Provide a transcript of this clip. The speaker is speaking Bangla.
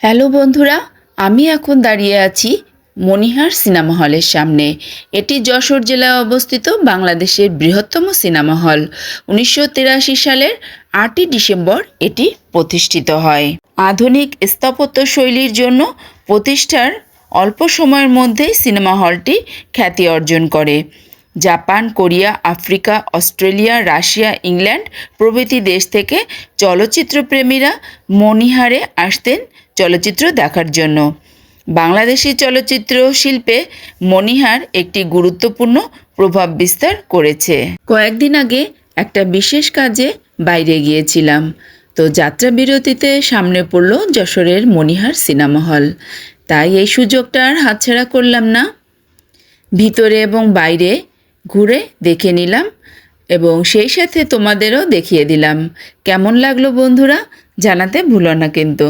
হ্যালো বন্ধুরা, আমি এখন দাঁড়িয়ে আছি মনিহার সিনেমা হলের সামনে। এটি যশোর জেলায় অবস্থিত বাংলাদেশের বৃহত্তম সিনেমা হল। 1983 সালের 8ই ডিসেম্বর এটি প্রতিষ্ঠিত হয়। আধুনিক স্থাপত্য শৈলীর জন্য প্রতিষ্ঠার অল্প সময়ের মধ্যেই সিনেমা হলটি খ্যাতি অর্জন করে। Japan, Korea, Africa, Australia, Russia, England প্রভৃতি দেশ থেকে চলচ্চিত্রপ্রেমীরা মনিহারে আসতেন চলচ্চিত্র দেখার জন্য। বাংলাদেশি চলচ্চিত্র শিল্পে মনিহার একটি গুরুত্বপূর্ণ প্রভাব বিস্তার করেছে। কয়েকদিন আগে একটা বিশেষ কাজে বাইরে গিয়েছিলাম, তো যাত্রা বিরতিতে সামনে পড়ল যশোরের মনিহার সিনেমা হল। তাই এই সুযোগটা আর হাতছাড়া করলাম না। ভিতরে এবং বাইরে ঘুরে দেখে নিলাম এবং সেই সাথে তোমাদেরও দেখিয়ে দিলাম। কেমন লাগলো বন্ধুরা, জানাতে ভুলো না কিন্তু।